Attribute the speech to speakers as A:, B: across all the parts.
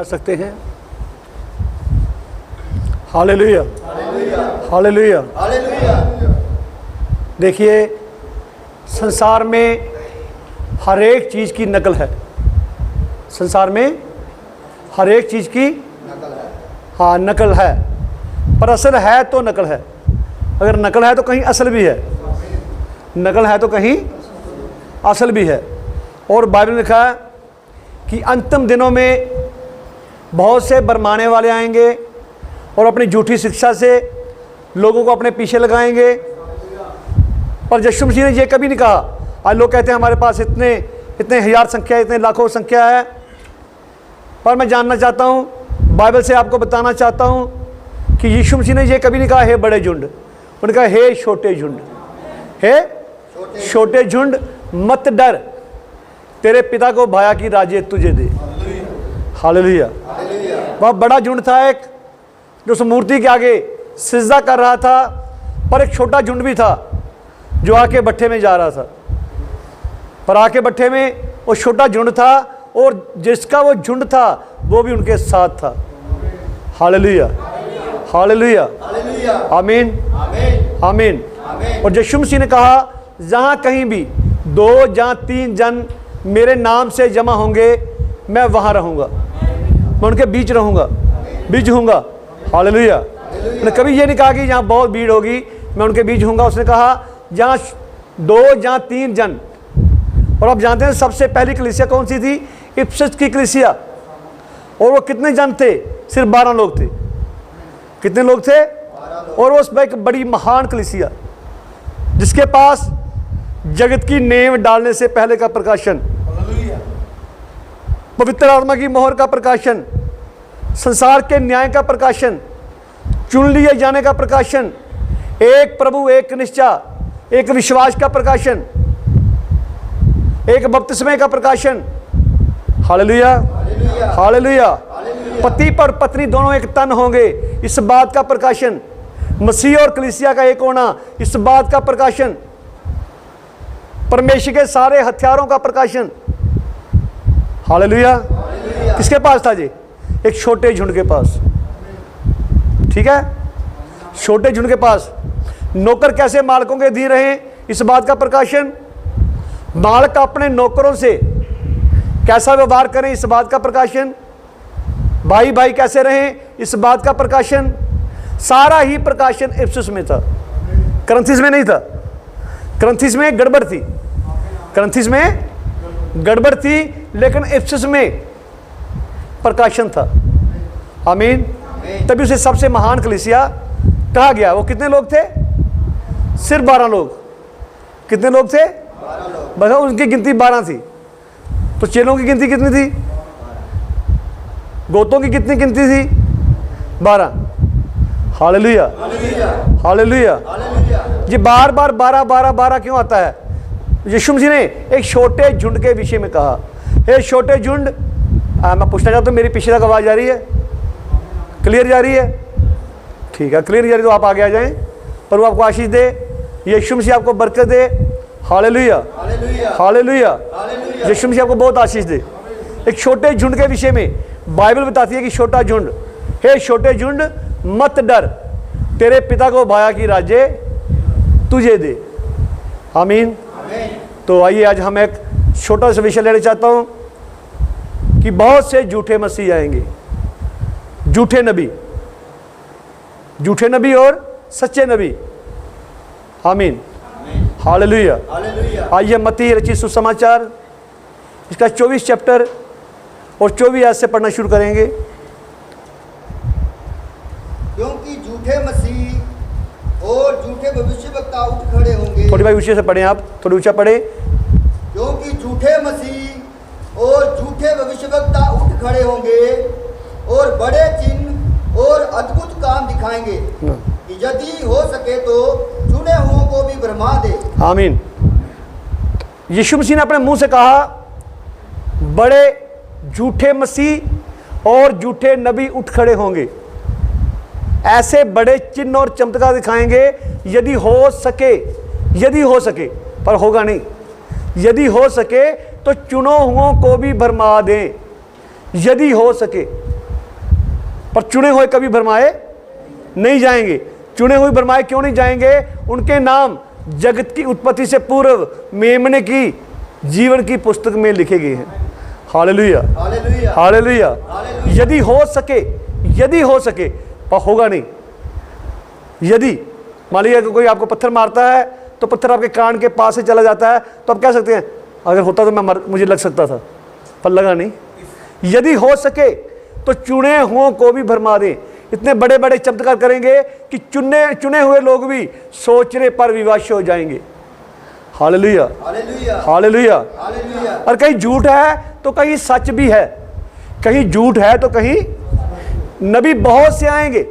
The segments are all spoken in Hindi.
A: आ सकते हैं। Hallelujah, hallelujah. देखिए, संसार में हर एक चीज़ की नकल है। संसार में हर एक चीज़ की हाँ नकल है, पर असल है तो नकल है। अगर नकल है तो कहीं असल भी है, नकल है तो कहीं असल भी है। और बाइबल में लिखा है कि अंतिम दिनों में बहुत से भरमाने वाले आएंगे और अपनी झूठी शिक्षा से लोगों को अपने पीछे लगाएंगे। पर यीशु मसीह ने ये कभी नहीं कहा। आज लोग कहते हैं हमारे पास इतने हजार संख्या, इतने लाखों संख्या है। पर मैं जानना चाहता हूँ, बाइबल से आपको बताना चाहता हूँ कि यीशु मसीह ने ये कभी नहीं कहा हे बड़े झुंड, उन्होंने कहा हे छोटे झुंड, हे छोटे झुंड मत डर, तेरे पिता को भाया की राज्य तुझे दे। हालेलुया। वह बड़ा झुंड था एक, जो उस मूर्ति के आगे सिजदा कर रहा था, पर एक छोटा झुंड भी था जो आके भट्ठे में जा रहा था। पर आके भट्ठे में वो छोटा झुंड था, और जिसका वो झुंड था वो भी उनके साथ था। हालेलुया, हालेलुया, आमीन, आमीन। और यीशु मसीह ने कहा जहाँ कहीं भी 2 या 3 जन मेरे नाम से जमा होंगे, मैं वहाँ रहूँगा, मैं उनके बीच रहूँगा, बीच हूँगा। हालेलुया। उसने कभी ये नहीं कहा कि यहाँ बहुत भीड़ होगी, मैं उनके बीच हूँगा। उसने कहा जहाँ 2 या 3 जन। और आप जानते हैं सबसे पहली कलीसिया कौन सी थी? इफिसस की कलीसिया। और वो कितने जन थे? सिर्फ 12 लोग थे। कितने लोग थे? और वो उसमें एक बड़ी महान कलीसिया, जिसके पास जगत की नींव डालने से पहले का प्रकाशन, पवित्र आत्मा की मोहर का प्रकाशन, संसार के न्याय का प्रकाशन, चुन लिए जाने का प्रकाशन, एक प्रभु, एक निश्चय, एक विश्वास का प्रकाशन, एक बपतिस्मे का प्रकाशन। Hallelujah, hallelujah. पति पर पत्नी दोनों एक तन होंगे, इस बात का प्रकाशन। मसीह और कलीसिया का एक होना, इस बात का प्रकाशन। परमेश्वर के सारे हथियारों का प्रकाशन। हालेलुया। किसके पास था जी? एक छोटे झुंड के पास। ठीक है, छोटे झुंड के पास। नौकर कैसे मालिकों के अधीन रहे, इस बात का प्रकाशन। मालिक अपने नौकरों से कैसा व्यवहार करें, इस बात का प्रकाशन। भाई भाई कैसे रहें, इस बात का प्रकाशन। सारा ही प्रकाशन इफिसस में था, करंथिस में नहीं था। करंथिस में गड़बड़ थी, करंथिस में गड़बड़ थी, लेकिन इफिसस में प्रकाशन था। आमीन। तभी उसे सबसे महान कलीसिया कहा गया। वो कितने लोग थे? सिर्फ 12 लोग। कितने लोग थे? बताओ, उनकी गिनती 12 थी। तो चेलों की गिनती कितनी थी? गोतों की कितनी गिनती थी? 12। Hallelujah, hallelujah. ये बार बार 12 12 12 क्यों आता है? यीशु मसीह ने एक छोटे झुंड के विषय में कहा, हे छोटे झुंड। मैं पूछना चाहता हूँ, मेरी पीछे तक आवाज़ जा रही है? क्लियर जा रही है? ठीक है, क्लियर जा रही तो आप आगे आ जाएं। पर वो आपको आशीष दे, यीशु मसीह आपको बरकत दे। Hallelujah, hallelujah. यीशु मसीह आपको बहुत आशीष दे। एक छोटे झुंड के विषय में बाइबल बताती है कि छोटा झुंड, हे छोटे झुंड मत डर, तेरे पिता को भाया की राज्य तुझे दे। आमीन। तो आइए आज हम एक छोटा सा विषय लेना चाहता हूं कि बहुत से झूठे मसीह आएंगे, झूठे नबी, झूठे नबी और सच्चे नबी। आमीन, हालेलुया। आइए मत्ती रचित सुसमाचार, इसका 24 चैप्टर और 24 आयत से पढ़ना शुरू करेंगे।
B: क्योंकि झूठे मसीह और झूठे भविष्यवक्ता उठ खड़े होंगे।
A: थोड़ी भाई ऊंचे से पढ़ें, आप थोड़ी ऊंचा पढ़े।
B: क्योंकि झूठे मसीह और झूठे भविष्यवक्ता उठ खड़े होंगे और बड़े चिन्ह और अद्भुत काम दिखाएंगे कि यदि हो सके तो चुने हुओं को भी भरमा दे।
A: आमीन। यीशु मसीह ने अपने मुंह से कहा, बड़े झूठे मसीह और झूठे नबी उठ खड़े होंगे, ऐसे बड़े चिन्ह और चमत्कार दिखाएंगे यदि हो सके। यदि हो सके, पर होगा नहीं। यदि हो सके तो चुनो हुओं को भी भरमा दें। यदि हो सके, पर चुने हुए कभी भरमाए नहीं जाएंगे। चुने हुए भरमाए क्यों नहीं जाएंगे? उनके नाम जगत की उत्पत्ति से पूर्व मेमने की जीवन की पुस्तक में लिखे गए हैं। Hallelujah,
B: hallelujah,
A: hallelujah.
B: हालेलुया।
A: यदि हो सके पर होगा नहीं। यदि मान लीजिए कोई आपको पत्थर मारता है तो पत्थर आपके कान के पास से चला जाता है, तो आप कह सकते हैं अगर होता तो मुझे लग सकता था, पर लगा नहीं। यदि हो सके तो चुने हुओं को भी भरमा दें। इतने बड़े बड़े चमत्कार करेंगे कि चुने हुए लोग भी सोचने पर विवश हो जाएंगे। Hallelujah,
B: hallelujah,
A: hallelujah.
B: हालेलुया।
A: और कहीं झूठ है तो कहीं सच भी है, कहीं झूठ है तो कहीं नबी बहुत से आएंगे,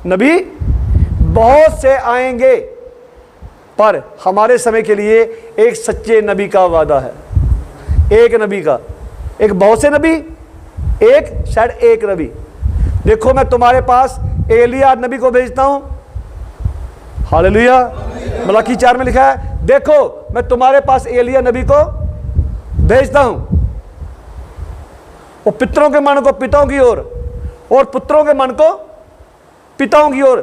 A: नबी बहुत से आएंगे, पर हमारे समय के लिए एक सच्चे नबी का वादा है। एक नबी का, एक बहुत से नबी, एक शायद एक नबी। देखो मैं तुम्हारे पास एलिया नबी को भेजता हूं। हालेलुया। मलाकी 4 में लिखा है, देखो मैं तुम्हारे पास एलिया नबी को भेजता हूं। वो पितरों के मन को पिताओं की ओर और पुत्रों के मन को पिताओं की ओर।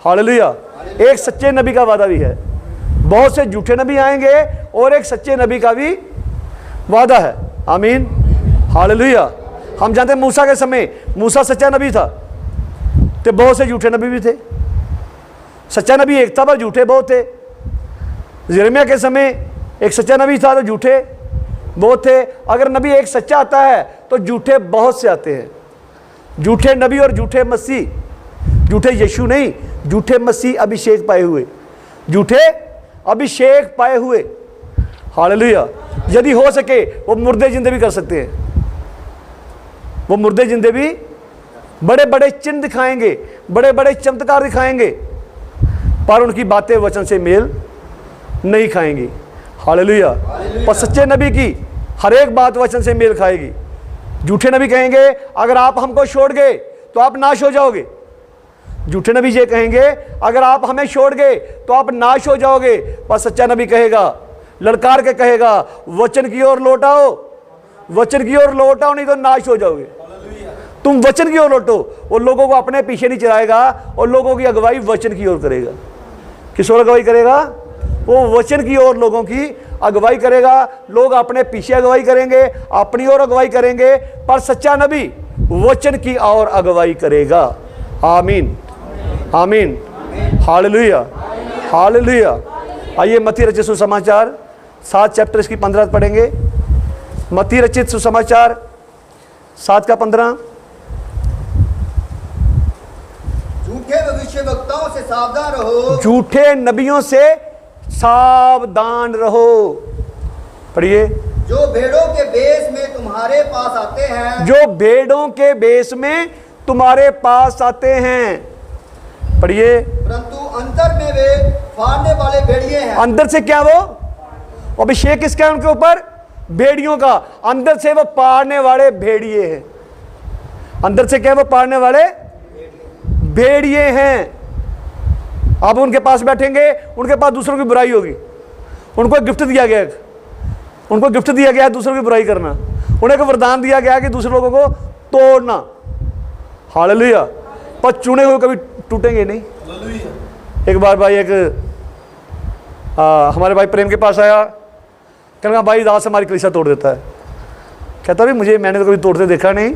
A: हालेलुया। एक सच्चे नबी का वादा भी है। बहुत से झूठे नबी आएंगे और एक सच्चे नबी का भी वादा है। आमीन, हालेलुया। हम जानते हैं मूसा के समय मूसा सच्चा नबी था, तो बहुत से झूठे नबी भी थे। सच्चा नबी एक था पर झूठे बहुत थे। यिर्मयाह के समय एक सच्चा नबी था तो झूठे बहुत थे। अगर नबी एक सच्चा आता है तो झूठे बहुत से आते हैं। झूठे नबी और झूठे मसीह, झूठे यीशु नहीं, झूठे मसीह अभिषेक पाए हुए, झूठे अभिषेक पाए हुए। हालेलुया। यदि हो सके वो मुर्दे जिंदे भी कर सकते हैं। वो मुर्दे जिंदे भी बड़े बड़े चिन्ह दिखाएंगे, बड़े बड़े चमत्कार दिखाएंगे, पर उनकी बातें वचन से मेल नहीं खाएंगी। हालेलुया। पर सच्चे नबी की हर एक बात वचन से मेल खाएगी। झूठे नबी कहेंगे अगर आप हमको छोड़ गए तो आप नाश हो जाओगे। झूठे नबी ये कहेंगे अगर आप हमें छोड़ गए तो आप नाश हो जाओगे। पर सच्चा नबी कहेगा, ललकार के कहेगा, वचन की ओर लौट आओ, वचन की ओर लौट आओ, नहीं तो नाश हो जाओगे। तुम वचन की ओर लौटो। वो लोगों को अपने पीछे नहीं चलाएगा और लोगों की अगुवाई वचन की ओर करेगा। किस ओर अगुवाई करेगा? वो वचन की ओर लोगों की अगुवाई करेगा। लोग अपने पीछे अगुवाई करेंगे, अपनी ओर अगुवाई करेंगे, पर सच्चा नबी वचन की ओर अगुवाई करेगा। आमीन, आमीन, हालेलुया, हालेलुया। आइए मत्ती रचित सुसमाचार 7 चैप्टर इसकी 15 पढ़ेंगे। मत्ती रचित सुसमाचार 7 का 15।
B: झूठे भविष्यवक्ताओं से सावधान रहो,
A: झूठे नबियों से सावधान रहो। पढ़िए।
B: जो भेड़ों के बेस में तुम्हारे पास आते हैं,
A: जो भेड़ों के बेस में तुम्हारे पास आते हैं। पढ़िए।
B: परंतु अंतर में वे फाड़ने वाले भेड़िए हैं।
A: अंदर से क्या? वो अभिषेक किसका है उनके ऊपर? भेड़ियों का। अंदर से वो पाड़ने वाले भेड़िए हैं। अंदर से क्या? वो पाड़ने वाले भेड़िए हैं। आप उनके पास बैठेंगे, उनके पास दूसरों की बुराई होगी। उनको गिफ्ट दिया गया, उनको गिफ्ट दिया गया है दूसरों की बुराई करना। उन्हें एक वरदान दिया गया है कि दूसरे लोगों को तोड़ना। हालेलुया। पर चुने हुए कभी टूटेंगे नहीं। एक बार भाई हमारे भाई प्रेम के पास आया, कहने लगा भाई दास हमारी कलीसिया तोड़ देता है। कहता भाई मैंने तो कभी तोड़ते देखा नहीं,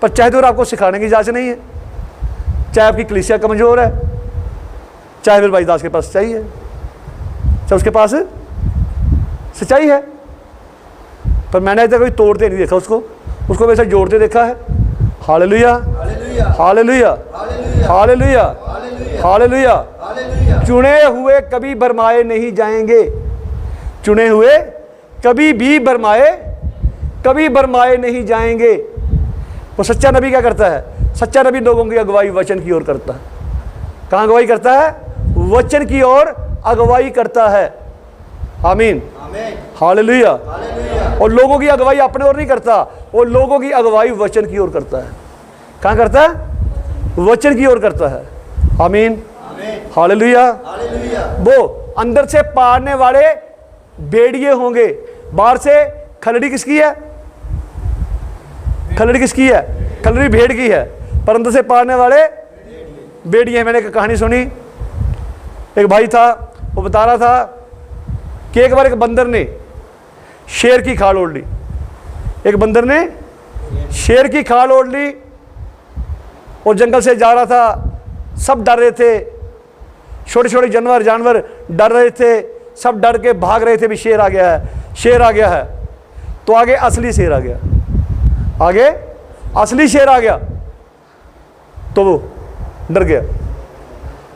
A: पर चाहे तो आपको सिखाने की इजाज़त नहीं है। चाहे आपकी कलीसिया कमज़ोर है, चाहे फिर भाई दास के पास सच्चाई है, चाहे उसके पास सच्चाई है, पर मैंने अभी तोड़ते नहीं देखा उसको वैसे जोड़ते देखा है। Hallelujah, hallelujah, hallelujah, hallelujah. चुने हुए कभी भरमाए नहीं जाएंगे। चुने हुए कभी भी कभी भरमाए नहीं जाएंगे। वो सच्चा नबी क्या करता है? सच्चा नबी लोगों की अगुवाई वचन की ओर करता है। कहाँ अगुवाई करता है? वचन की ओर अगुवाई करता है। आमीन, हालेलुया। और लोगों की अगुवाई अपने ओर नहीं करता, वो लोगों की अगुवाई वचन की ओर करता है। कहाँ करता है? वचन की ओर करता है। आमीन, हालेलुया। वो अंदर से पाड़ने वाले भेड़िए होंगे। बाहर से खलड़ी किसकी है? खलड़ी किसकी है? खलड़ी भेड़ की है। परंतु से पालने वाले भेड़िए। मैंने एक कहानी सुनी, एक भाई था, वो बता रहा था कि एक बार एक बंदर ने शेर की खाल ओढ़ ली। एक बंदर ने शेर की खाल ओढ़ ली और जंगल से जा रहा था। सब डर रहे थे, छोटे छोटे जानवर डर रहे थे, सब डर के भाग रहे थे, भी शेर आ गया है, शेर आ गया है। तो आगे असली शेर आ गया, आगे असली शेर आ गया। तो वो डर गया।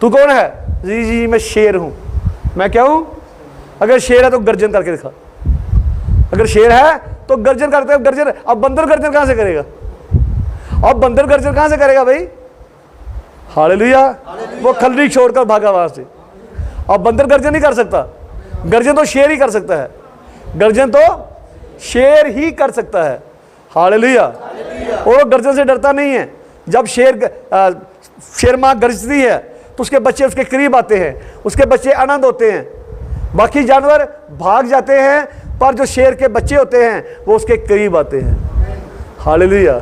A: तू कौन है? जी जी मैं शेर हूं। मैं क्या हूं? अगर शेर है तो गर्जन करके दिखा। अगर शेर है तो गर्जन करते हैं, गर्जन। अब बंदर गर्जन कहां से करेगा? अब बंदर गर्जन कहां से करेगा भाई? हालेलुया। वो खलरी छोड़कर भागा वहां से। अब बंदर गर्जन नहीं कर सकता, गर्जन तो शेर ही कर सकता है, गर्जन तो शेर ही कर सकता है। हालेलुया। और वो गर्जन से डरता नहीं है। जब शेर माँ गरजती है तो उसके बच्चे उसके करीब आते हैं, उसके बच्चे आनंद होते हैं। बाकी जानवर भाग जाते हैं, पर जो शेर के बच्चे होते हैं वो उसके करीब आते हैं। Hallelujah,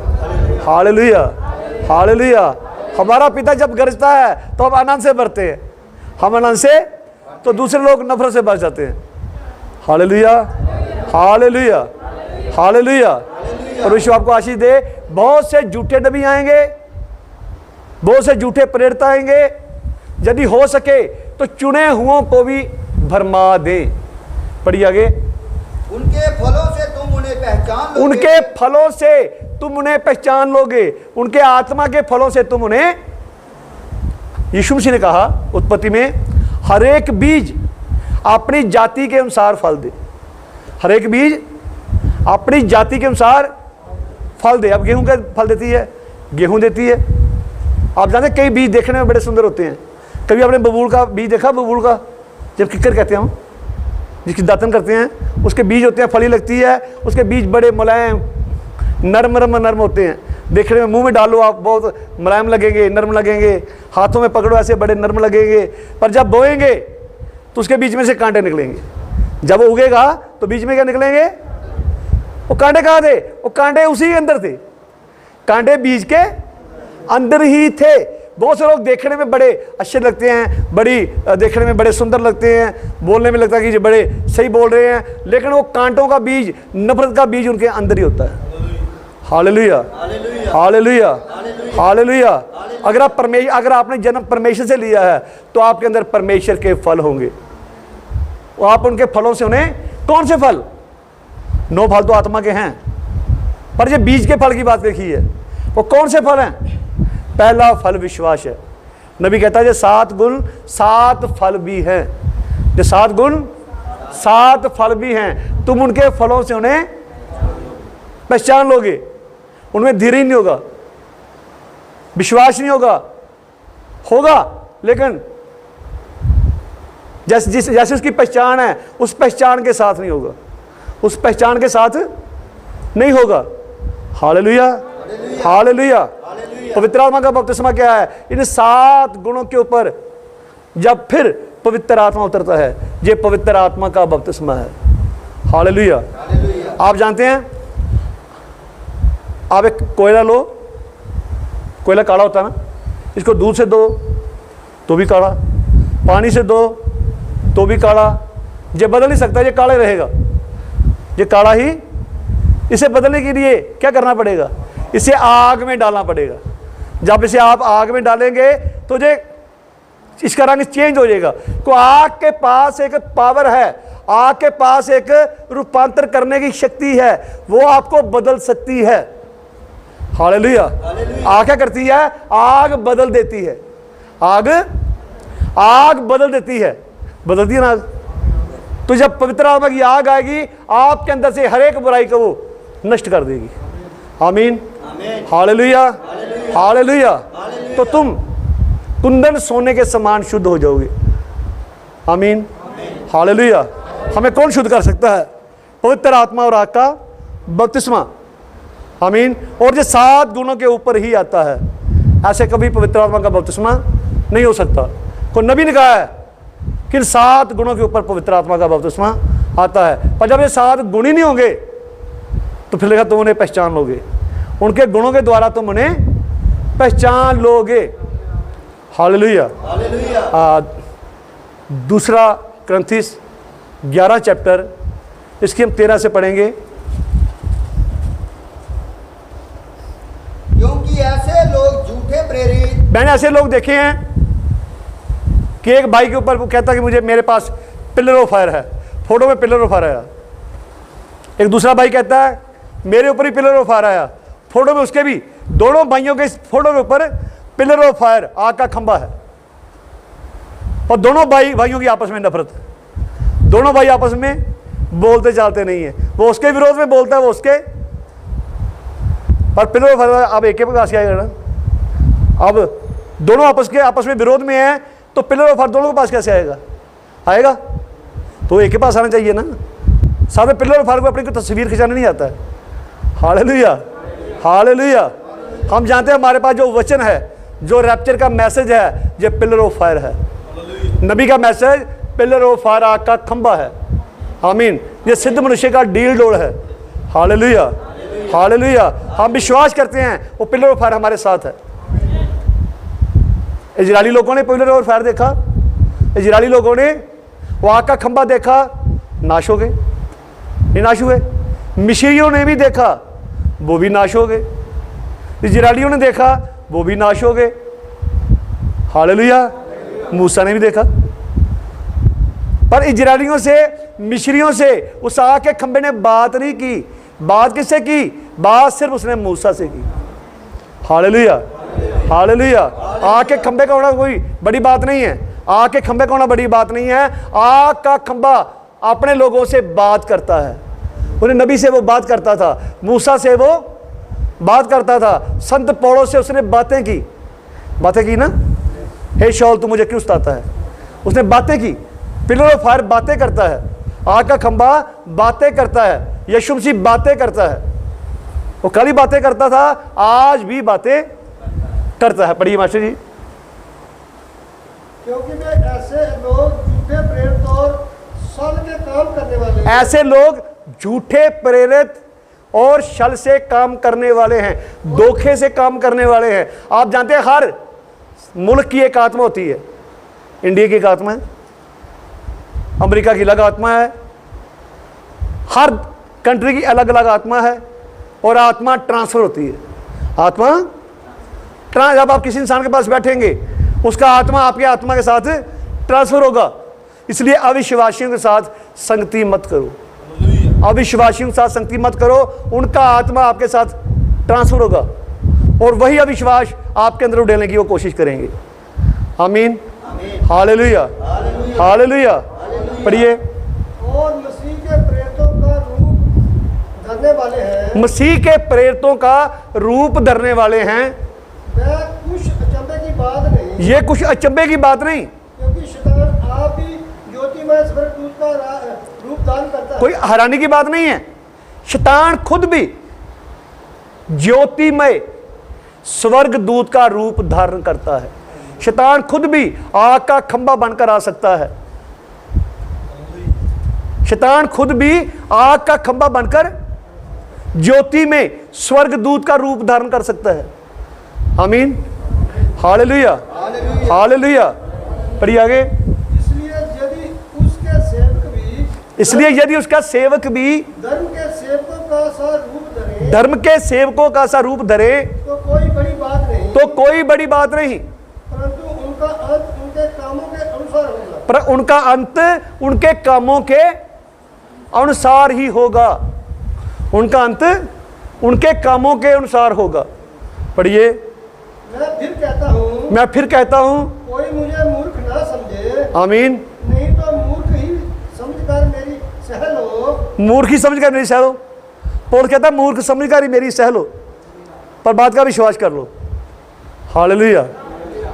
A: hallelujah, hallelujah. हमारा पिता जब गरजता है तो हम आनंद से भरते हैं, हम आनंद से, तो दूसरे लोग नफरत से भर जाते हैं। Hallelujah, hallelujah, hallelujah. और विश्व आपको आशीष दे। बहुत से झूठे नबी आएंगे, बहुत से झूठे प्रेरित आएंगे। यदि हो सके तो चुने हुओं को भी भरमा दें। पढ़िए आगे।
B: उनके फलों से तुम उन्हें पहचान लोगे।
A: उनके फलों से तुम उन्हें पहचान लोगे। उनके आत्मा के फलों से तुम उन्हें, यीशु मसीह ने कहा उत्पत्ति में, हर एक बीज अपनी जाति के अनुसार फल दे। हर एक बीज अपनी जाति के अनुसार फल दे। अब गेहूं का फल देती है, गेहूं देती है। आप जानते हैं कई बीज देखने में बड़े सुंदर होते हैं। कभी आपने बबूल का बीज देखा? बबूल का, जब किक्कर कहते हैं, जिसकी दातन करते हैं, उसके बीज होते हैं, फली लगती है, उसके बीज बड़े मुलायम नर्म होते हैं। देखने में, मुंह में डालो आप बहुत मुलायम लगेंगे, नर्म लगेंगे, हाथों में पकड़ो ऐसे बड़े नर्म लगेंगे। पर जब बोएंगे तो उसके बीच में से कांटे निकलेंगे। जब वो उगेगा तो बीच में क्या निकलेंगे? वो कांटे कहाँ थे? वो कांटे उसी के अंदर थे, कांटे बीज के अंदर ही थे। बहुत से लोग देखने में बड़े अच्छे लगते हैं, बड़ी देखने में बड़े सुंदर लगते हैं, बोलने में लगता है कि ये बड़े सही बोल रहे हैं, लेकिन वो कांटों का बीज, नफरत का बीज उनके अंदर ही होता है। Hallelujah, hallelujah, hallelujah. अगर आपने जन्म परमेश्वर से लिया है तो आपके अंदर परमेश्वर के फल होंगे। आप उनके फलों से उन्हें, कौन से फल? 9 फल तो आत्मा के हैं, पर ये बीज के फल की बात लिखी है। वो कौन से फल हैं? पहला फल विश्वास है। नबी कहता है 7 गुण 7 फल भी हैं, जो 7 गुण 7 फल भी हैं। तुम उनके फलों से उन्हें पहचान लोगे। उनमें धीरे नहीं होगा, विश्वास नहीं होगा, होगा लेकिन जैसे उसकी पहचान है, उस पहचान के साथ नहीं होगा, उस पहचान के साथ नहीं होगा। Hallelujah, hallelujah. पवित्र आत्मा का बपतिस्मा क्या है? इन 7 गुणों के ऊपर जब फिर पवित्र आत्मा उतरता है, ये पवित्र आत्मा का बपतिस्मा है। हालेलुया। आप जानते हैं, आप एक कोयला लो, कोयला काला होता है ना, इसको दूध से दो तो भी काला, पानी से दो तो भी काला। ये बदल नहीं सकता, ये काला ही रहेगा, ये काला ही। इसे बदलने के लिए क्या करना पड़ेगा? इसे आग में डालना पड़ेगा। जब इसे आप आग में डालेंगे तो ये इसका रंग चेंज हो जाएगा। तो आग के पास एक पावर है, आग के पास एक रूपांतर करने की शक्ति है, वो आपको बदल सकती है। हालेलुया। आग क्या करती है? आग बदल देती है। आग बदल देती है, बदलती है ना आग। तो जब पवित्र आत्मा की आग आएगी, आपके अंदर से हर एक बुराई को वो नष्ट कर देगी। आमीन, हालेलुया, हालेलुया। तो तुम कुंदन सोने के समान शुद्ध हो जाओगे। आमीन, हालेलुया। हमें कौन शुद्ध कर सकता है? पवित्र आत्मा और आग का बपतिस्मा। आमीन। और ये 7 गुणों के ऊपर ही आता है, ऐसे कभी पवित्र आत्मा का बपतिस्मा नहीं हो सकता। कोई नबी ने कहा है कि 7 गुणों के ऊपर पवित्र आत्मा का बपतिस्मा आता है। पर जब ये 7 गुण ही नहीं होंगे तो फिर तुम उन्हें पहचान लोगे, उनके गुणों के द्वारा तुम उन्हें पहचान लोगे। हालेलुया।
B: हालेलुया।
A: दूसरा करंथिस 11 चैप्टर, इसकी हम 13 से पढ़ेंगे।
B: क्योंकि ऐसे लोग झूठे प्रेरित,
A: मैंने ऐसे लोग देखे हैं कि एक भाई के ऊपर वो कहता कि मुझे मेरे पास पिलर ऑफ फायर है, फोटो में पिलर ऑफ फायर आया। एक दूसरा भाई कहता है मेरे ऊपर ही पिलर ऑफ फायर आया, फोटो में उसके भी। दोनों भाइयों के इस फोटो के ऊपर पिलर ऑफ फायर, आग का खंबा है। और दोनों भाइयों की आपस में नफरत है। दोनों भाई आपस में बोलते चालते नहीं है। वो उसके विरोध में बोलता है, वो उसके। और पिलर ऑफ फायर अब एक के पास आएगा ना। अब दोनों आपस में विरोध में है, तो पिलर ऑफ फायर दोनों के पास कैसे आएगा? आएगा तो एक के पास आना चाहिए ना। साथ में पिलर ऑफ फायर को अपनी कोई तस्वीर खिंचाने नहीं आता है। Hallelujah, hallelujah. हम जानते हैं हमारे पास जो वचन है, जो रैप्चर का मैसेज है, ये पिलर ऑफ फायर है। नबी का मैसेज पिलर ऑफ फायर, आग का खंबा है। आमीन। ये सिद्ध मनुष्य का डील डोल है। Hallelujah, hallelujah. हम विश्वास करते हैं वो पिलर ऑफ फायर हमारे साथ है। इजरायली लोगों ने पिलर ऑफ फायर देखा, इजरायली लोगों ने वो आग का खंबा देखा, नाश हो गए, नहीं नाश हुए। मिस्रियों ने भी देखा, वो भी नाश हो गए। इजरायलियों ने देखा, वो भी नाश हो गए। हालेलुया। मूसा ने भी देखा। पर इजरायलियों से, मिस्रियों से उस आग के खंबे ने बात नहीं की। बात किससे की? बात सिर्फ उसने मूसा से की। Hallelujah, hallelujah. आग के खंबे का होना कोई बड़ी बात नहीं है। आग के खंबे का होना बड़ी बात नहीं है। आग का खंबा अपने लोगों से बात करता है। उन्हें नबी से वो बात करता था, मूसा से वो बात करता था, संत पौलोस से उसने बातें की ना। हे शौल तू मुझे क्यों सताता है? उसने बातें की। पिलर ऑफ फायर बातें करता है, आग का खंबा बातें करता है, यीशु मसीह बातें करता है। वो कल ही बातें करता था, आज भी बातें करता है। पढ़िए मास्टर जी।
C: क्योंकि वे ऐसे लोग झूठे प्रेरित और छल के काम करने वाले हैं।
A: ऐसे लोग झूठे प्रेरित और छल से काम करने वाले हैं, धोखे से काम करने वाले हैं। आप जानते हैं हर मुल्क की एक आत्मा होती है। इंडिया की एक आत्मा है, अमेरिका की अलग आत्मा है, हर कंट्री की अलग अलग आत्मा है। और आत्मा ट्रांसफर होती है। आत्मा जब आप किसी इंसान के पास बैठेंगे, उसका आत्मा आपके आत्मा के साथ ट्रांसफर होगा। इसलिए अविश्वासियों के साथ संगति मत करो, अविश्वासियों के साथ संगति मत करो। उनका आत्मा आपके साथ ट्रांसफर होगा और वही अविश्वास आपके अंदर उड़ेलने की वो कोशिश करेंगे। आमीन, हालेलुया, हालेलुया। पढ़िए।
C: और मसीह के प्रेरितों का रूप धरने वाले हैं।
A: मसीह के प्रेरितों का रूप धरने वाले हैं।
C: वह कुछ अचंभे की बात नहीं,
A: ये कुछ अचंभे की बात नहीं।
C: क्योंकि शैतान आप भी ज्योतिमय स्वर्गदूत का रूप धारण करता है।
A: कोई हैरानी की बात नहीं है। शैतान खुद भी ज्योतिमय स्वर्गदूत का रूप धारण करता है। शैतान खुद भी आग का खंबा बनकर आ सकता है। शैतान खुद भी आग का खंबा बनकर ज्योति में स्वर्गदूत का रूप धारण कर सकता है। आमीन, हालेलुया, हालेलुया। पढ़िए आगे।
C: इसलिए यदि उसके सेवक भी,
A: इसलिए यदि उसका सेवक भी
C: धर्म के सेवकों का सा रूप धरे,
A: धर्म के सेवकों का सा रूप धरे,
C: तो कोई बड़ी बात नहीं,
A: तो कोई बड़ी बात नहीं।
C: परंतु उनका अंत उनके कामों के अनुसार होगा।
A: पर उनका अंत उनके कामों के अनुसार ही होगा। उनका अंत उनके कामों के अनुसार होगा। पढ़िए। मैं फिर कहता हूं
C: कोई मुझे मूर्ख ना समझे।
A: आमीन।
C: नहीं तो मूर्ख ही समझकर मेरी सह लो।
A: मूर्ख ही समझकर मेरी सह लो। पौल कहता मूर्ख समझकर ही मेरी सह लो, पर बात का विश्वास कर लो। Hallelujah,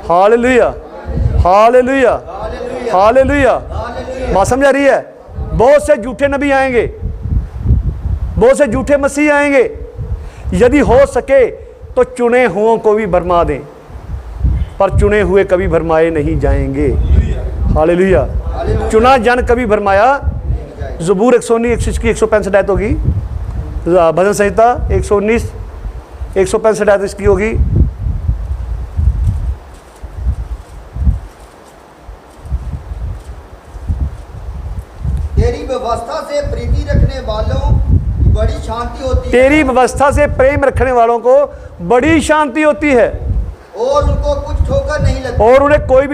A: hallelujah, hallelujah, hallelujah. बात समझ आ रही है? बहुत से झूठे नबी आएंगे, बहुत से झूठे मसीह आएंगे। यदि हो सके तो चुने हुओं को भी भरमा दें, पर चुने हुए कभी भरमाए नहीं जाएंगे। हालेलुया। चुना जन कभी भरमाया। ज़बूर 119 की 165 आयत होगी। भजन संहिता 119 165 आयत इसकी होगी।
B: व्यवस्था से प्रीति रखने वालों की बड़ी शांति होती है,
A: तेरी व्यवस्था से प्रेम रखने वालों को बड़ी शांति होती है,
B: और उनको कुछ ठोकर नहीं लगती।
A: और उन्हें कोई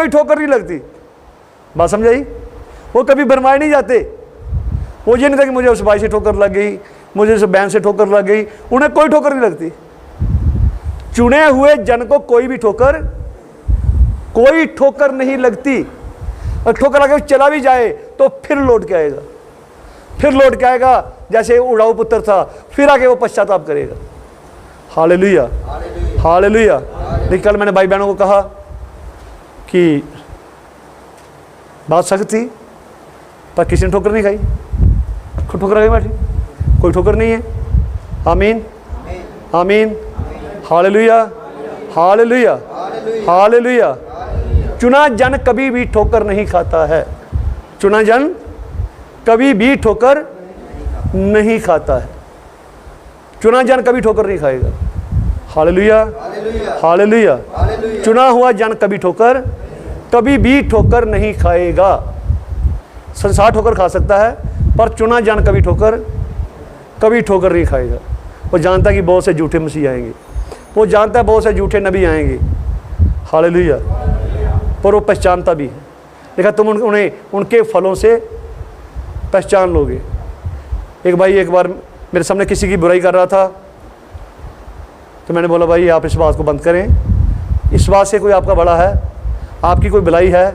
A: ठोकर नहीं लगती। बात समझाई? वो कभी भरमाए नहीं जाते। वो ये नहीं था कि मुझे उस भाई से ठोकर लग गई, मुझे उस बहन से ठोकर लग गई, उन्हें कोई ठोकर नहीं लगती। चुने हुए जन को कोई ठोकर नहीं लगती। और ठोकर लगे चला भी जाए तो फिर लौट के आएगा, जैसे उड़ाऊ पुत्र था, फिर आके वो पश्चाताप करेगा। Hallelujah, hallelujah. लेकिन कल मैंने भाई बहनों को कहा कि बात सख्त थी, पर किसी ने ठोकर नहीं खाई। ठोकर आ गई बैठी, कोई ठोकर नहीं है। आमीन, आमीन, हालेलुया, हालेलुया, हालेलुया। चुना जन कभी भी ठोकर नहीं खाता है। चुना जन कभी भी ठोकर नहीं खाता है। चुना जन कभी ठोकर नहीं खाएगा। Hallelujah, hallelujah. चुना हुआ जन कभी भी ठोकर नहीं खाएगा। संसार ठोकर खा सकता है, पर चुना जन कभी ठोकर नहीं खाएगा। वो जानता है कि बहुत से झूठे मसीह आएंगे, वो जानता है बहुत से झूठे नबी आएंगे। हालेलुया। पर वो पहचानता भी है। देखा, तुम उन्हें उनके फलों से पहचान लोगे। एक भाई एक बार मेरे सामने किसी की बुराई कर रहा था, तो मैंने बोला भाई आप इस बात को बंद करें, इस बात से कोई आपका बड़ा है, आपकी कोई भलाई है।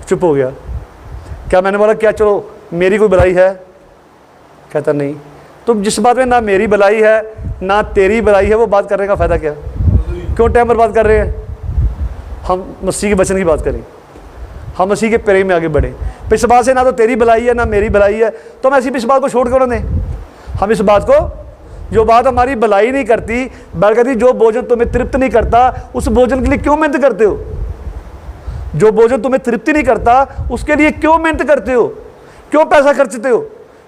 A: चुप हो गया। क्या मैंने बोला क्या चलो मेरी कोई भलाई है? कहता नहीं। तुम जिस बात में ना मेरी भलाई है ना तेरी भलाई है, वो बात करने का फ़ायदा क्या? क्यों टाइम पर बात कर रहे हैं? हम मसीह के वचन की बात करें, हम मसीह के प्रेम में आगे बढ़ें। इस बात से ना तो तेरी भलाई है ना मेरी भलाई है, तो हम ऐसी इस बात को छोड़ क्यों ना दें? हम इस बात को, जो बात हमारी भलाई नहीं करती बल्कि जो भोजन तुम्हें तृप्त नहीं करता, उस भोजन के लिए क्यों मेहनत करते हो? जो भोजन तुम्हें तृप्ति नहीं करता उसके लिए क्यों मेहनत करते हो? क्यों पैसा खर्चते हो?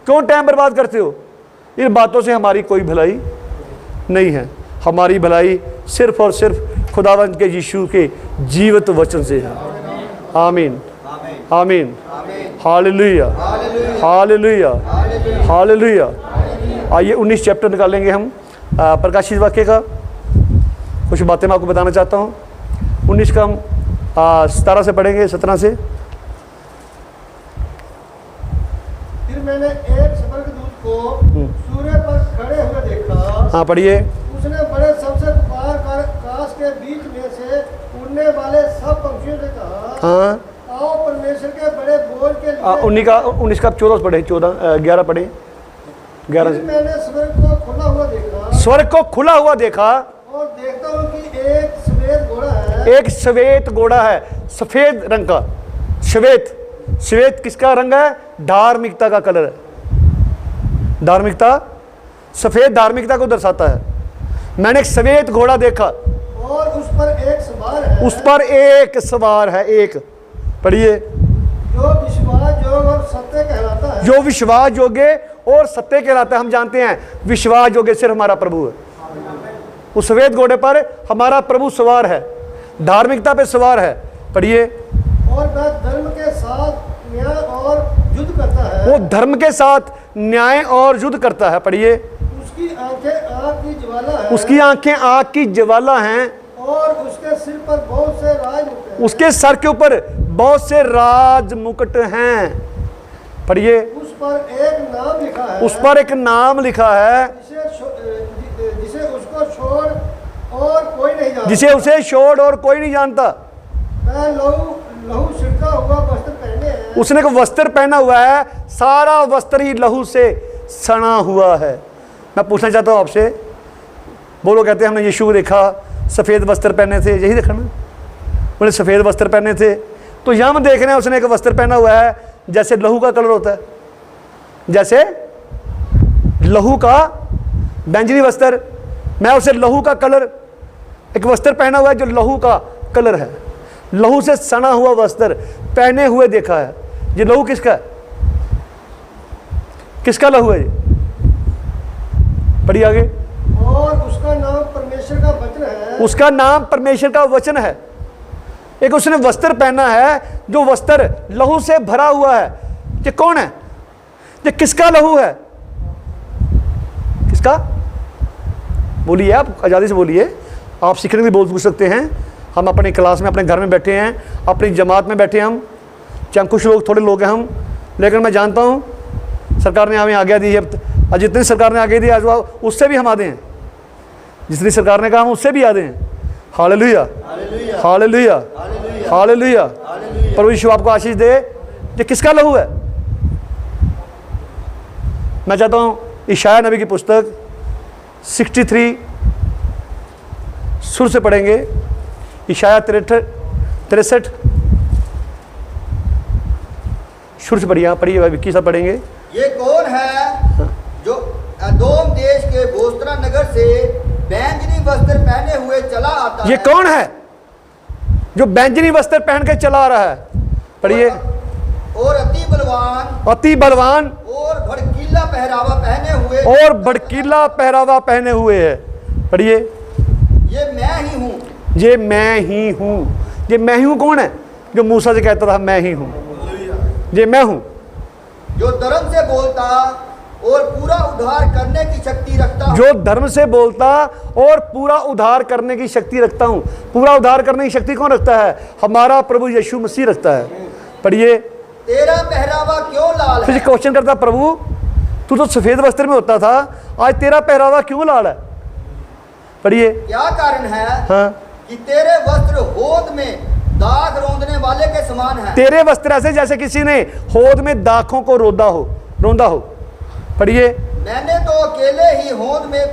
A: क्यों टाइम बर्बाद करते हो? इन बातों से हमारी कोई भलाई नहीं है। हमारी भलाई सिर्फ और सिर्फ खुदावंद के यीशु के जीवित वचन से है। आमीन, आमीन, हालेलुया, हालेलुया, हालेलुया। आइए 19 चैप्टर निकालेंगे हम प्रकाशित वाक्य का। कुछ बातें मैं आपको बताना चाहता हूँ। 19 का हम 17 से पढ़ेंगे, 17 से।
C: फिर मैंने एक स्वर्गदूत को सूर्य पर खड़े हुए देखा।
A: हाँ पढ़िए।
C: उसने बड़े सबसे पार कर आकाश के बीच में से उड़ने वाले सब पंछियों से कहा,
A: हाँ
C: आओ परमेश्वर के बड़े बोझ के लिए।
A: 19 का 14 पढ़े, 11 पढ़े, 11 से।
C: मैंने स्वर्ग को खुला हुआ देखा,
A: स्वर्ग को खुला हुआ देखा,
C: और देखता हूँ कि एक सफेद घोड़ा है।
A: एक श्वेत घोड़ा है, सफेद रंग का। श्वेत, श्वेत किसका रंग है? धार्मिकता का कलर है। धार्मिकता, सफेद धार्मिकता को दर्शाता है। मैंने एक सफेद घोड़ा देखा
C: और उस पर एक सवार है।
A: उस पर एक सवार है। एक पढ़िए।
C: जो विश्वास योग और सत्य कहलाता है।
A: जो विश्वास योग्य और सत्य कहलाता है। हम जानते हैं विश्वास योग्य सिर्फ हमारा प्रभु है। उस सफेद घोड़े पर हमारा प्रभु सवार है, धार्मिकता पे सवार है। पढ़िए।
C: और वह धर्म के साथ न्याय और युद्ध करता है।
A: वो धर्म के साथ न्याय और युद्ध करता है। पढ़िए।
C: उसकी आंखें आग की ज्वाला है।
A: उसकी आंखें आग की ज्वाला हैं,
C: और उसके सिर पर बहुत से राज मुकुट हैं।
A: उसके सर के ऊपर बहुत से राज मुकुट हैं। पढ़िए।
C: उस पर एक नाम लिखा है।
A: उस पर एक नाम लिखा है
C: जिसे उसको छोड़ और कोई नहीं जानता।
A: जिसे उसे छोड़ और कोई नहीं जानता।
C: वह लहू छिड़का हुआ वस्त्र पहने है।
A: उसने को वस्त्र पहना हुआ है, सारा वस्त्र ही लहू से सना हुआ है। मैं पूछना चाहता हूँ आपसे, बोलो कहते हैं हमने यीशु को देखा सफ़ेद वस्त्र पहने थे, यही देखा ना? उन्हें सफ़ेद वस्त्र पहने थे। तो यहाँ हम देख रहे हैं उसने एक वस्त्र पहना हुआ है जैसे लहू का कलर होता है, जैसे लहू का बैंजनी वस्त्र। मैं उसे लहू का कलर, एक वस्त्र पहना हुआ है जो लहू का कलर है, लहू से सना हुआ वस्त्र पहने हुए देखा है। ये लहू किसका है? किसका लहू है ये? पढ़िए आगे।
C: और उसका नाम परमेश्वर का वचन है।
A: उसका नाम परमेश्वर का वचन है। एक उसने वस्त्र पहना है जो वस्त्र लहू से भरा हुआ है। ये कौन है? ये किसका लहू है? किसका? बोलिए, आप आज़ादी से बोलिए। आप सीखने के लिए बोल पूछ सकते हैं। हम अपने क्लास में, अपने घर में बैठे हैं, अपनी जमात में बैठे हैं हम, चाहे कुछ लोग, थोड़े लोग हैं हम, लेकिन मैं जानता हूँ सरकार ने हमें आज्ञा दी है। आज जितनी सरकार ने आज्ञा दी आज उससे भी हम आते हैं, जितनी सरकार ने कहा हम उससे भी आते हैं। Hallelujah, hallelujah, hallelujah. प्रभु यीशु आपको आशीष दे। ये किसका लहू है? मैं चाहता हूँ इशाया नबी की पुस्तक 63 शुरू से पढ़ेंगे। इशाया 63 शुरू से पढ़िए, पढ़िए भाई विक्की साहब पढ़ेंगे।
B: ये कौन है जो अदोम देश के बोस्रा नगर से बैंजनी वस्त्र पहने हुए चला आता है?
A: ये कौन है जो बैंजनी वस्त्र पहन के चला आ रहा है? पढ़िए।
B: और अति बलवान,
A: अति बलवान
B: और भड़कीला पहरावा पहने हुए,
A: और भड़कीला पहरावा पहने हुए है। पढ़िए।
B: ये मैं ही हूँ।
A: ये मैं ही हूँ। ये मैं ही हूँ कौन है? जो मूसा से कहता था मैं ही हूँ। ये मैं हूँ
B: जो धर्म से बोलता और पूरा उद्धार करने की शक्ति रखता हूँ।
A: जो धर्म से बोलता और पूरा उद्धार करने की शक्ति रखता हूँ। पूरा उद्धार करने की शक्ति कौन रखता है? हमारा प्रभु यीशु मसीह रखता है। पढ़िए।
B: तेरा पहरावा क्यों लाल है?
A: फिर क्वेश्चन करता, प्रभु तू तो सफेद वस्त्र में होता था, आज तेरा पहरावा क्यों लाल है? पढ़िए।
B: क्या कारण है?
A: हाँ।
B: कि तेरे वस्त्र होद में दाग रौंदने वाले के समान है।
A: तेरे वस्त्र ऐसे जैसे किसी ने होद में दाखों को रौंदा हो। पढ़िए।
B: मैंने तो अकेले ही होद में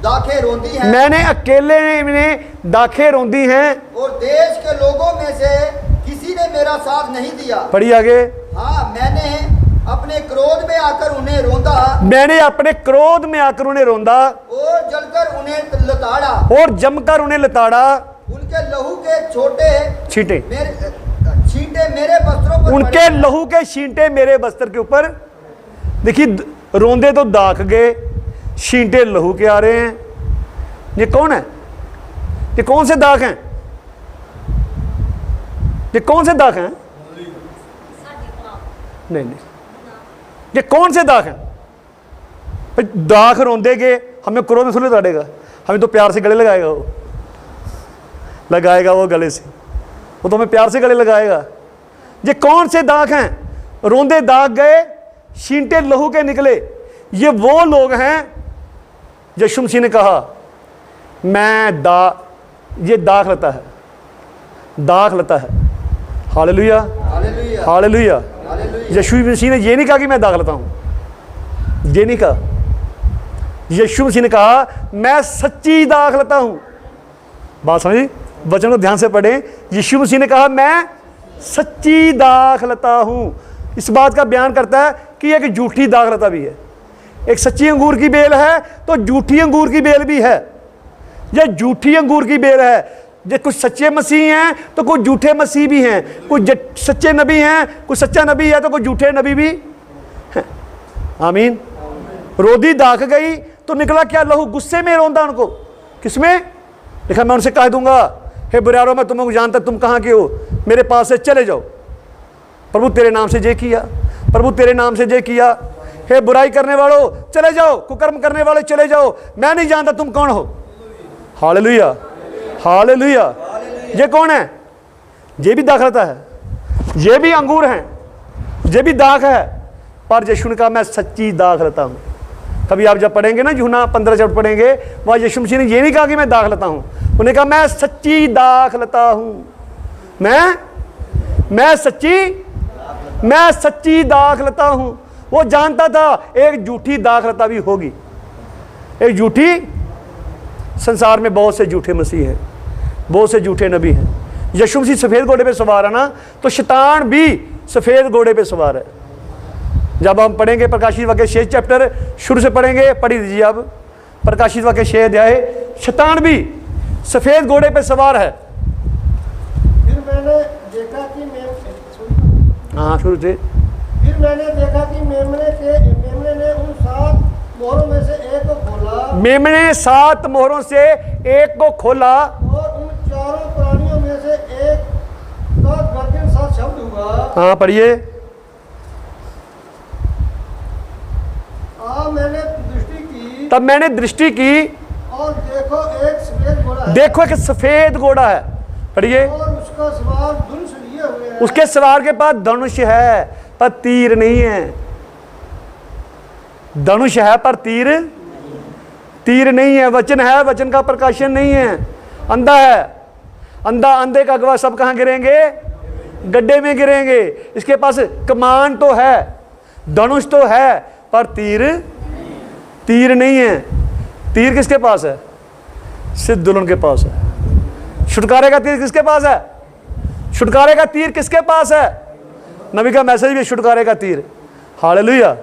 B: दाखें रौंदी हैं।
A: मैंने अकेले में दाखें रौंदी हैं,
B: और देश के लोगों में से किसी ने मेरा साथ नहीं दिया।
A: पढ़िए आगे।
B: हाँ, मैंने अपने क्रोध में आकर उन्हें रौंदा।
A: मैंने अपने क्रोध में आकर उन्हें रौंदा
B: और जलकर उन्हें लताड़ा।
A: और जमकर उन्हें लताड़ा।
B: उनके लहू के छोटे
A: छींटे
B: छींटे मेरे वस्त्रों पर
A: उनके
B: पड़े।
A: लहू के छींटे मेरे वस्त्र के ऊपर। देखिए, रोंदे तो दाख गए, छींटे लहू के आ रहे हैं। ये कौन है? ये कौन से दाग हैं? ये कौन से दाग हैं? नहीं, ये कौन से दाग हैं? दाग रोंदे के हमें क्रोध में थोड़ी लड़ेगा, हमें तो प्यार से गले लगाएगा वो गले से, वो तो हमें प्यार से गले लगाएगा। ये कौन से दाग हैं? रोंदे दाग गए, छींटे लहू के निकले। ये वो लोग हैं, यीशु मसीह ने कहा ये दाख लता है, दाख लता है। Hallelujah,
B: hallelujah,
A: hallelujah.
B: हालेलुया।
A: यीशु मसीह ने ये नहीं कहा कि मैं दाख लता हूँ, ये नहीं कहा। यीशु मसीह ने कहा मैं सच्ची दाख लता हूँ। बात समझी? वचन को ध्यान से पढ़ें। यीशु मसीह ने कहा मैं सच्ची दाख लता हूँ। इस बात का बयान करता है कि एक झूठी दाख लता भी है। एक सच्ची अंगूर की बेल है तो झूठी अंगूर की बेल भी है। यह झूठी अंगूर की बेल है। ये कुछ सच्चे मसीह हैं तो कुछ झूठे मसीह भी हैं, कुछ सच्चे नबी हैं, कुछ सच्चा नबी है तो कुछ झूठे नबी भी हैं। आमीन। रोदी दाख गई तो निकला क्या? लहू। गुस्से में रोंदा उनको। किसमें? लिखा मैं उनसे कह दूंगा, हे बुरारो, मैं तुमको जानता, तुम कहाँ के हो, मेरे पास से चले जाओ। प्रभु तेरे नाम से जे किया, प्रभु तेरे नाम से जे किया। हे बुराई करने वालों चले जाओ, कुकर्म करने वाले चले जाओ, मैं नहीं जानता तुम कौन हो। Hallelujah, hallelujah. ये कौन है? ये भी दाख लता है, ये भी अंगूर हैं, ये भी दाख है। पर यीशु ने कहा मैं सच्ची दाख लता हूँ। कभी आप जब पढ़ेंगे ना यूहन्ना 15 जब पढ़ेंगे, वहाँ यीशु मसीह ने ये नहीं कहा कि मैं दाख लता हूँ, उन्होंने कहा मैं सच्ची दाख लता हूँ। मैं सच्ची दाख लता हूँ। वो जानता था एक झूठी दाख लता भी होगी, एक झूठी। संसार में बहुत से झूठे मसीह हैं, बहुत से झूठे नबी हैं। यीशु मसीह सफ़ेद घोड़े पे सवार है ना, तो शैतान भी सफ़ेद घोड़े पे सवार है। जब हम पढ़ेंगे प्रकाशित वाक्य 6 चैप्टर शुरू से पढ़ेंगे, पढ़ी दीजिए आप प्रकाशित वाक्य 6 अध्याय। शैतान भी सफ़ेद घोड़े पे सवार है।
C: फिर मैंने देखा कि
A: हाँ शुरू से।
C: फिर मैंने देखा कि मेमने ने उन 7 मोहरों में से एक को खोला।
A: मेमने 7 मोहरों से एक को खोला
C: और उन चारों प्राणियों में से एक
A: हाँ पढ़िए।
C: मैंने दृष्टि की
A: तब मैंने दृष्टि की
C: और देखो एक सफेद घोड़ा है,
A: देखो एक सफेद घोड़ा है। पढ़िए।
C: और उसका सवार धनुष लिए हुए है।
A: उसके सवार के पास धनुष है पर तीर नहीं है। धनुष है पर तीर नहीं है। वचन है, वचन का प्रकाशन नहीं है। अंधा है, अंधे का अगवा सब कहां गिरेंगे? गड्ढे में गिरेंगे। इसके पास कमान तो है, धनुष तो है, पर तीर नहीं है। तीर किसके पास है? सिद्ध दुल्हन के पास है। छुटकारे का तीर किसके पास है? छुटकारे का तीर किसके पास है? नबी का मैसेज भी छुटकारे का तीर। Hallelujah,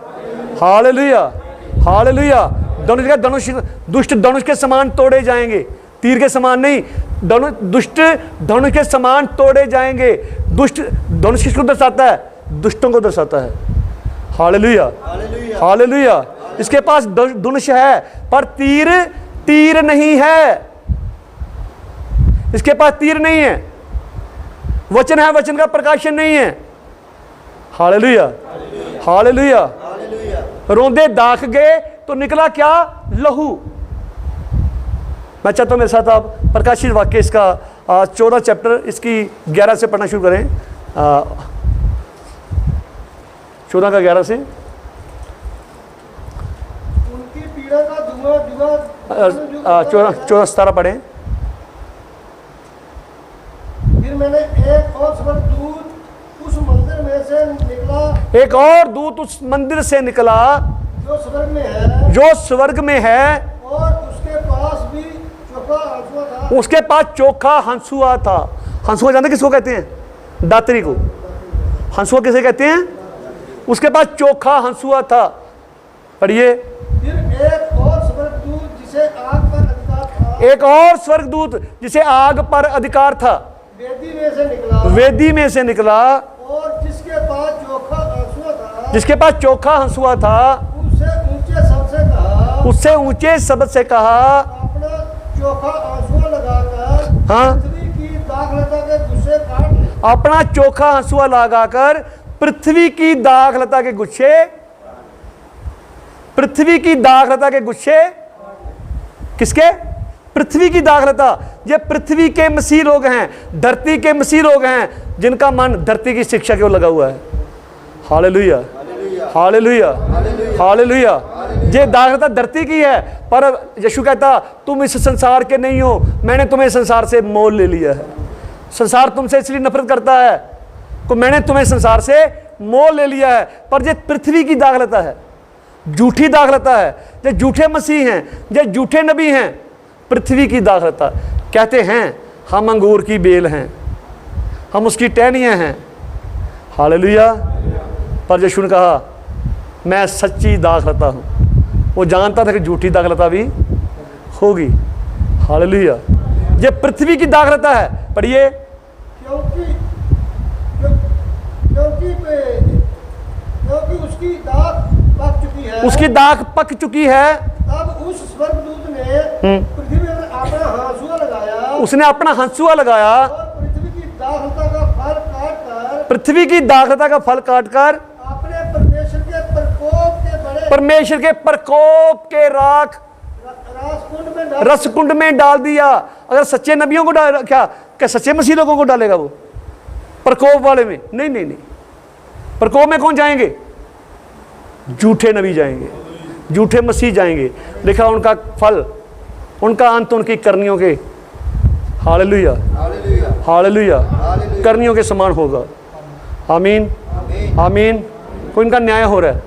A: hallelujah, hallelujah. धनुष दुष्ट धनुष के समान तोड़े जाएंगे, तीर के समान नहीं। दुष्ट धनुष के समान तोड़े जाएंगे। दुष्ट धनुष किसको दर्शाता है? दुष्टों को दर्शाता है। Hallelujah, hallelujah. इसके पास धनुष है पर तीर नहीं है। इसके पास तीर नहीं है। वचन है, वचन का प्रकाशन नहीं है। Hallelujah, hallelujah. रोंदे दाख गए तो निकला क्या? लहू। मैं चाहता हूं मेरे साथ आप प्रकाशित वाक्य इसका 14 चैप्टर इसकी 11 से पढ़ना शुरू करें। 14 का 11 से।
C: उनकी पीड़ा का धुआं
A: 14 17 पढ़ें।
C: फिर मैंने एक और स्वर्गदूत उस मंदिर में से निकला,
A: एक और दूत उस मंदिर से निकला
C: जो स्वर्ग में है,
A: जो स्वर्ग में है,
C: और उसके पास भी चोखा हंसुआ था।
A: उसके पास चोखा हंसुआ था। हंसुआ जानते किसको कहते हैं? दातरी को। हंसुआ किसे कहते हैं? उसके पास चोखा हंसुआ था। पढ़िए।
C: फिर एक और स्वर्गदूत जिसे आग पर अधिकार था,
A: एक और स्वर्गदूत जिसे आग पर अधिकार था,
C: वेदी में से निकला,
A: वेदी में से निकला,
C: और जिसके पास चोखा हंसुआ था,
A: जिसके पास चोखा हंसुआ था, उससे ऊंचे शब्द से कहा,
C: अपना चोखा हंसुआ लगाकर
A: हाँ,
C: पृथ्वी की दाखलता के गुच्छे काट ले।
A: अपना चोखा हंसुआ लगाकर पृथ्वी की दाखलता के गुच्छे, पृथ्वी की दाखलता के गुच्छे किसके? पृथ्वी की दाखलता। ये पृथ्वी के मसीह लोग हैं, धरती के मसीह लोग हैं, जिनका मन धरती की शिक्षा की ओर लगा हुआ है। Hallelujah, hallelujah, hallelujah. ये दाखलता धरती की है, पर यीशु कहता तुम इस संसार के नहीं हो, मैंने तुम्हें संसार से मोल ले लिया है। संसार तुमसे इसलिए नफरत करता है कि मैंने तुम्हें संसार से मोल ले लिया है। पर ये पृथ्वी की दाखलता है, झूठी दाखलता है। ये झूठे मसीह हैं, ये झूठे नबी हैं। पृथ्वी की दाखलता कहते हैं हम अंगूर की बेल हैं, हम उसकी टहनियाँ हैं। हालेलुया। पर यीशु ने कहा मैं सच्ची दाखलता हूँ। वो जानता था कि झूठी दाखलता भी होगी। हालेलुया। ये पृथ्वी की दाखलता है। पढ़िए।
C: क्योंकि उसकी दाख पक चुकी है,
A: उसकी दाख पक चुकी है।
C: तब उस स्वर्गदूत ने पृथ्वी पर अपना हंसुआ लगाया,
A: उसने अपना हंसुआ लगाया
C: और पृथ्वी की दाखलता का फल काटकर,
A: पृथ्वी की दाखलता का फल काटकर
C: अपने परमेश्वर के प्रकोप के बड़े
A: परमेश्वर के प्रकोप के राख रसकुंड में डाल दिया। अगर सच्चे नबियों को डाल, क्या सच्चे मसीह लोगों को डालेगा वो प्रकोप वाले में? नहीं नहीं नहीं। प्रकोप में कौन जाएंगे? झूठे नबी जाएंगे, झूठे मसीह जाएंगे। लिखा उनका फल, उनका अंत उनकी करनियों के, हालेलुया, हालेलुया, करनियों के समान होगा। आमीन, आमीन। कोई इनका न्याय हो रहा है,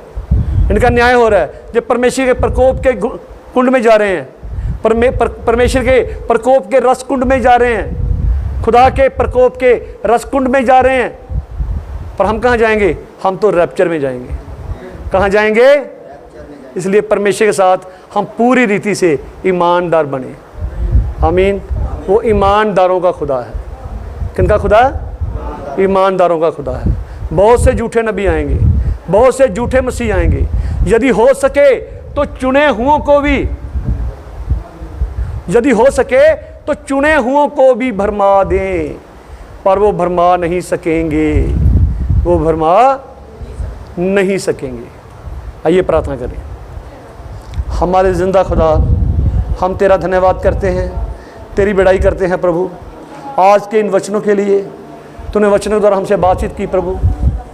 A: इनका न्याय हो रहा है। जब परमेश्वर के प्रकोप के कुंड में जा रहे हैं, परमेश्वर के प्रकोप के रस कुंड में जा रहे हैं, खुदा के प्रकोप के रस कुंड में जा रहे हैं। पर हम कहाँ जाएंगे? हम तो रैप्चर में जाएंगे। कहाँ जाएंगे? इसलिए परमेश्वर के साथ हम पूरी रीति से ईमानदार बने। आमीन। वो ईमानदारों का खुदा है। किनका खुदा है? ईमानदारों का खुदा है। बहुत से झूठे नबी आएंगे, बहुत से झूठे मसीह आएंगे। यदि हो सके तो चुने हुओं को भी, यदि हो सके तो चुने हुओं को भी भरमा दें, पर वो भरमा नहीं सकेंगे। वो भरमा नहीं सकेंगे। आइए प्रार्थना करें। हमारे ज़िंदा खुदा, हम तेरा धन्यवाद करते हैं, तेरी बड़ाई करते हैं प्रभु, आज के इन वचनों के लिए। तूने वचनों द्वारा हमसे बातचीत की प्रभु,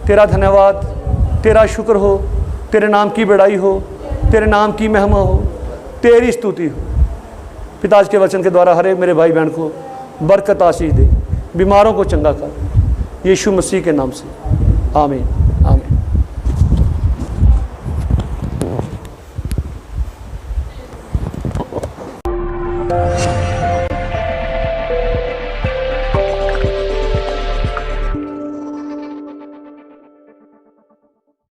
A: तेरा धन्यवाद, तेरा शुक्र हो, तेरे नाम की बड़ाई हो, तेरे नाम की महिमा हो, तेरी स्तुति हो। पिता आज के वचन के द्वारा हर एक मेरे भाई बहन को बरकत आशीष दे, बीमारों को चंगा कर, यीशु मसीह के नाम से, आमीन।